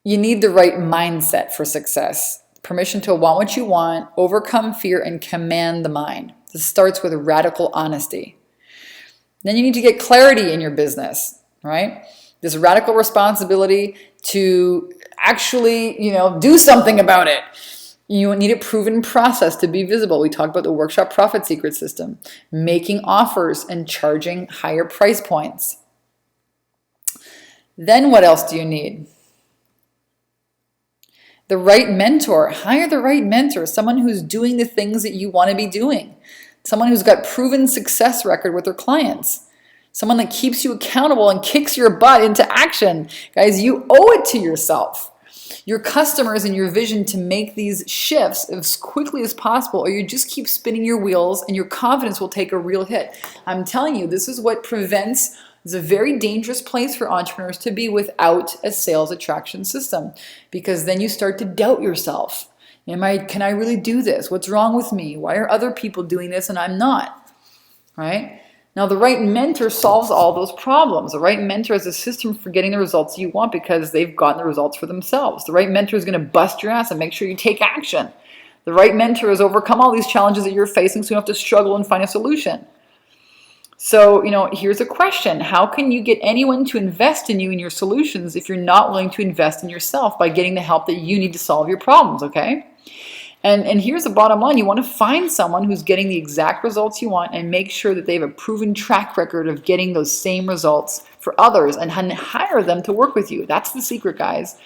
you need the right mindset for success. Permission to want what you want, overcome fear, and command the mind. This starts with radical honesty. Then you need to get clarity in your business, right? This radical responsibility to actually, do something about it. You need a proven process to be visible. We talked about the workshop profit secret system, making offers and charging higher price points. Then what else do you need? The right mentor. Hire the right mentor, someone who's doing the things that you want to be doing, someone who's got proven success record with their clients, someone that keeps you accountable and kicks your butt into action. Guys, you owe it to yourself, your customers, and your vision to make these shifts as quickly as possible, or you just keep spinning your wheels and your confidence will take a real hit. I'm telling you, this is what prevents. It's a very dangerous place for entrepreneurs to be without a sales attraction system, because then you start to doubt yourself. Can I really do this? What's wrong with me? Why are other people doing this and I'm not? Right? Now, the right mentor solves all those problems. The right mentor has a system for getting the results you want because they've gotten the results for themselves. The right mentor is going to bust your ass and make sure you take action. The right mentor has overcome all these challenges that you're facing so you don't have to struggle and find a solution. So, here's a question. How can you get anyone to invest in you and your solutions if you're not willing to invest in yourself by getting the help that you need to solve your problems, okay? And here's the bottom line. You want to find someone who's getting the exact results you want and make sure that they have a proven track record of getting those same results for others and hire them to work with you. That's the secret, guys.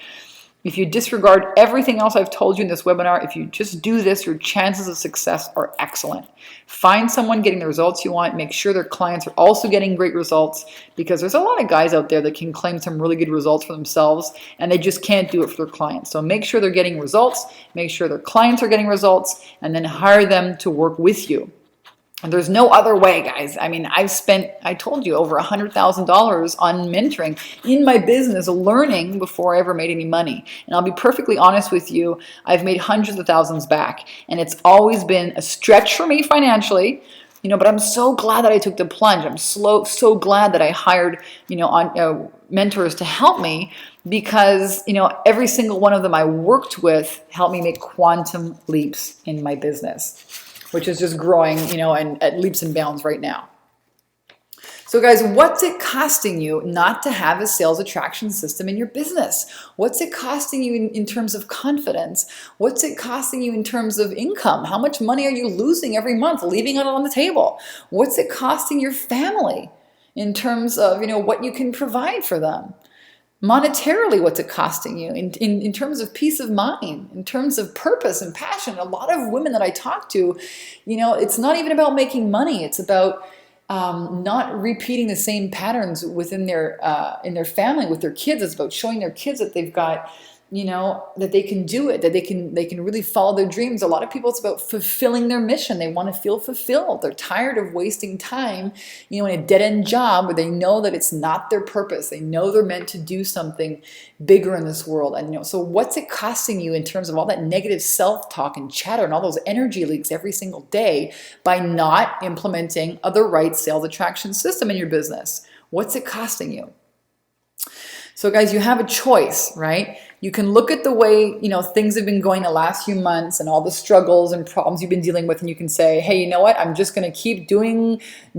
If you disregard everything else I've told you in this webinar, if you just do this, your chances of success are excellent. Find someone getting the results you want. Make sure their clients are also getting great results, because there's a lot of guys out there that can claim some really good results for themselves and they just can't do it for their clients. So make sure they're getting results, make sure their clients are getting results, and then hire them to work with you. And there's no other way, guys. I've spent, I told you, over $100,000 on mentoring in my business, learning before I ever made any money. And I'll be perfectly honest with you, I've made hundreds of thousands back. And it's always been a stretch for me financially, but I'm so glad that I took the plunge. I'm so glad that I hired, mentors to help me, because, every single one of them I worked with helped me make quantum leaps in my business, which is just growing, and at leaps and bounds right now. So guys, what's it costing you not to have a sales attraction system in your business? What's it costing you in terms of confidence? What's it costing you in terms of income? How much money are you losing every month, leaving it on the table? What's it costing your family in terms of, what you can provide for them? Monetarily, what's it costing you in terms of peace of mind, in terms of purpose and passion? A lot of women that I talk to, it's not even about making money. It's about not repeating the same patterns within their in their family with their kids. It's about showing their kids that they've got, that they can do it, that they can really follow their dreams. A lot of people, it's about fulfilling their mission. They want to feel fulfilled. They're tired of wasting time, in a dead-end job where they know that it's not their purpose. They know they're meant to do something bigger in this world. And so what's it costing you in terms of all that negative self-talk and chatter and all those energy leaks every single day by not implementing the right sales attraction system in your business? What's it costing you? So guys, you have a choice, right? You can look at the way, things have been going the last few months and all the struggles and problems you've been dealing with, and you can say, hey, you know what? I'm just going to keep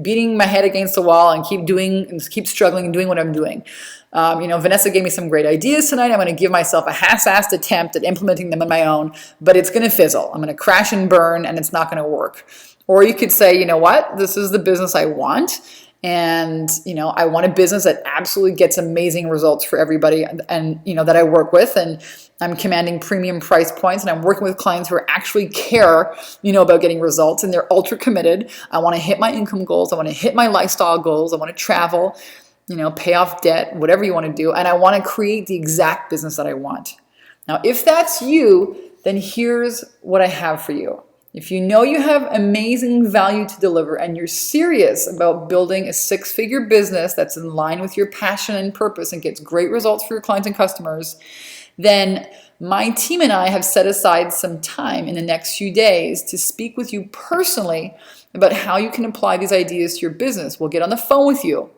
beating my head against the wall and keep struggling and doing what I'm doing. Vanessa gave me some great ideas tonight. I'm going to give myself a half-assed attempt at implementing them on my own, but it's going to fizzle. I'm going to crash and burn, and it's not going to work. Or you could say, you know what? This is the business I want. And, I want a business that absolutely gets amazing results for everybody and that I work with. And I'm commanding premium price points, and I'm working with clients who actually care, about getting results, and they're ultra committed. I want to hit my income goals. I want to hit my lifestyle goals. I want to travel, pay off debt, whatever you want to do. And I want to create the exact business that I want. Now, if that's you, then here's what I have for you. If you know you have amazing value to deliver and you're serious about building a six-figure business that's in line with your passion and purpose and gets great results for your clients and customers, then my team and I have set aside some time in the next few days to speak with you personally about how you can apply these ideas to your business. We'll get on the phone with you.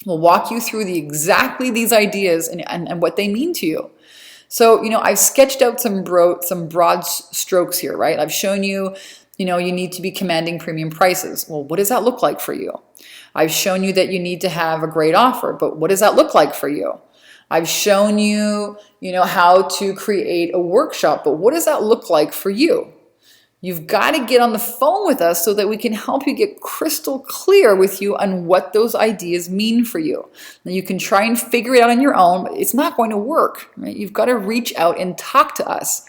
We'll walk you through exactly these ideas and what they mean to you. So, I've sketched out some broad strokes here, right? I've shown you, you need to be commanding premium prices. Well, what does that look like for you? I've shown you that you need to have a great offer, but what does that look like for you? I've shown you, how to create a workshop, but what does that look like for you? You've got to get on the phone with us so that we can help you get crystal clear with you on what those ideas mean for you. Now, you can try and figure it out on your own, but it's not going to work, right? You've got to reach out and talk to us.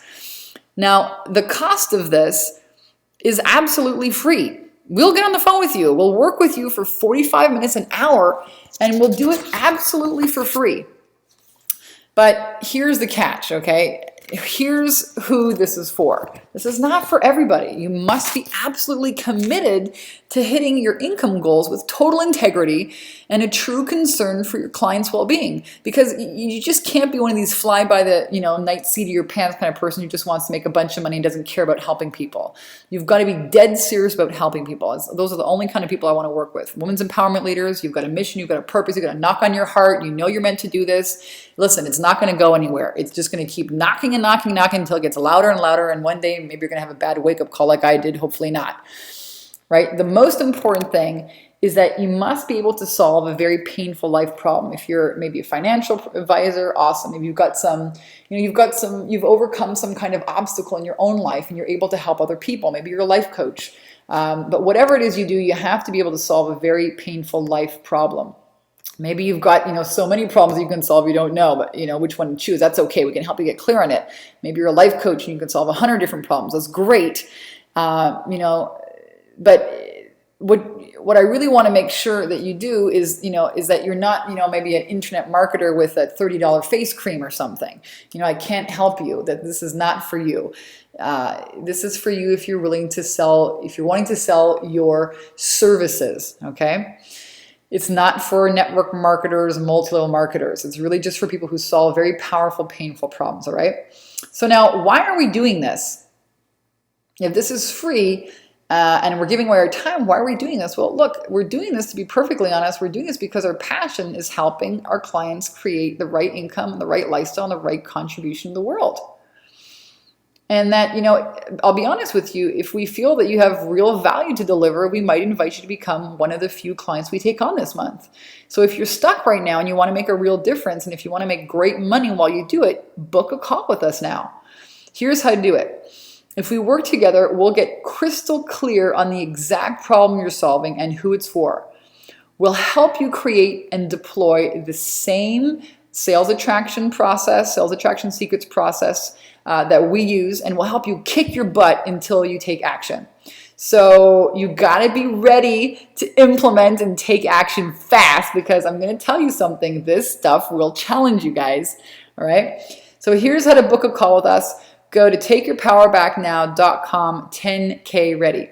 Now, the cost of this is absolutely free. We'll get on the phone with you. We'll work with you for 45 minutes, an hour, and we'll do it absolutely for free. But here's the catch, okay? Here's who this is for. This is not for everybody. You must be absolutely committed to hitting your income goals with total integrity and a true concern for your client's well-being. Because you just can't be one of these fly by the night seat of your pants kind of person who just wants to make a bunch of money and doesn't care about helping people. You've got to be dead serious about helping people. Those are the only kind of people I want to work with. Women's empowerment leaders. You've got a mission. You've got a purpose. You've got a knock on your heart. You know you're meant to do this. Listen, it's not going to go anywhere. It's just going to keep knocking and knocking and knocking until it gets louder and louder. And one day, maybe you're going to have a bad wake-up call like I did. Hopefully not. Right? The most important thing is that you must be able to solve a very painful life problem. If you're maybe a financial advisor, awesome. If you've got you've overcome some kind of obstacle in your own life and you're able to help other people. Maybe you're a life coach. But whatever it is you do, you have to be able to solve a very painful life problem. Maybe you've got, so many problems you can solve you don't know, but which one to choose. That's okay. We can help you get clear on it. Maybe you're a life coach and you can solve 100 different problems. That's great. But what I really want to make sure that you do is that you're not, maybe an internet marketer with a $30 face cream or something. I can't help you. That this is not for you. This is for you if you're wanting to sell your services. Okay. It's not for network marketers, multi-level marketers. It's really just for people who solve very powerful, painful problems, all right? So now, why are we doing this? If this is free and we're giving away our time, why are we doing this? Well, look, we're doing this, to be perfectly honest, we're doing this because our passion is helping our clients create the right income and the right lifestyle and the right contribution to the world. And that, I'll be honest with you, if we feel that you have real value to deliver, we might invite you to become one of the few clients we take on this month. So if you're stuck right now and you want to make a real difference, and if you want to make great money while you do it, book a call with us now. Here's how to do it. If we work together, we'll get crystal clear on the exact problem you're solving and who it's for. We'll help you create and deploy the same sales attraction secrets process that we use, and we'll help you kick your butt until you take action. So you got to be ready to implement and take action fast, because I'm going to tell you something. This stuff will challenge you guys. All right. So here's how to book a call with us. Go to takeyourpowerbacknow.com 10K ready.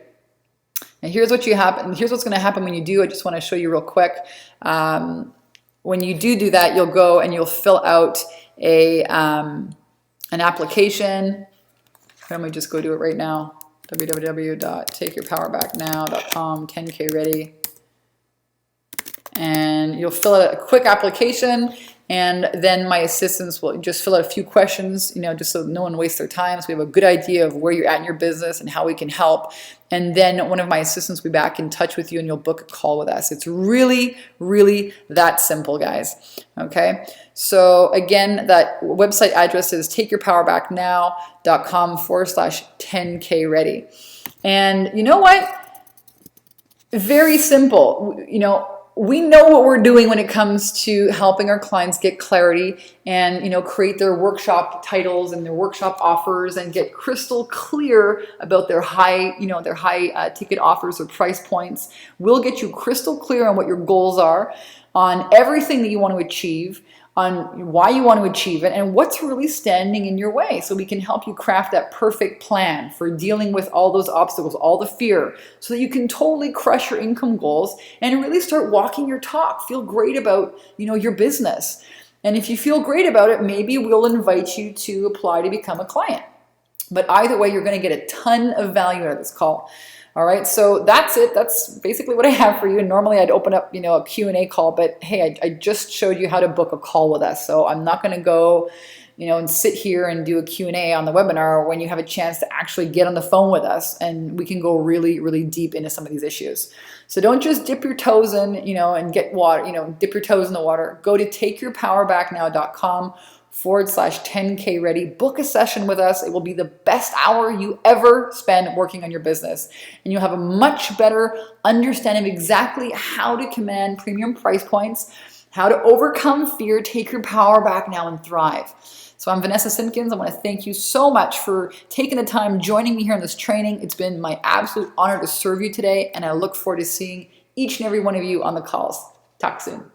And here's what's going to happen when you do. I just want to show you real quick. When you do that, you'll go and you'll fill out an application. Let me just go do it right now. www.takeyourpowerbacknow.com 10K ready. And you'll fill out a quick application, and then my assistants will just fill out a few questions, just so no one wastes their time. So we have a good idea of where you're at in your business and how we can help. And then one of my assistants will be back in touch with you, and you'll book a call with us. It's really, really that simple, guys. Okay. So again, that website address is takeyourpowerbacknow.com/10K ready. And you know what? Very simple. We know what we're doing when it comes to helping our clients get clarity and, create their workshop titles and their workshop offers and get crystal clear about their high ticket offers or price points. We'll get you crystal clear on what your goals are, on everything that you want to achieve, on why you want to achieve it, and what's really standing in your way, so we can help you craft that perfect plan for dealing with all those obstacles, all the fear, so that you can totally crush your income goals and really start walking your talk. Feel great about, your business. And if you feel great about it, maybe we'll invite you to apply to become a client. But either way, you're going to get a ton of value out of this call. All right, so that's it. That's basically what I have for you. Normally I'd open up, a Q&A call, but hey, I just showed you how to book a call with us. So I'm not going to go, and sit here and do a Q&A on the webinar when you have a chance to actually get on the phone with us and we can go really, really deep into some of these issues. So don't just dip your toes in, and get water, dip your toes in the water. Go to takeyourpowerbacknow.com/10K ready. Book a session with us. It will be the best hour you ever spend working on your business. And you'll have a much better understanding of exactly how to command premium price points, how to overcome fear, take your power back now, and thrive. So I'm Vanessa Simpkins. I want to thank you so much for taking the time joining me here in this training. It's been my absolute honor to serve you today, and I look forward to seeing each and every one of you on the calls. Talk soon.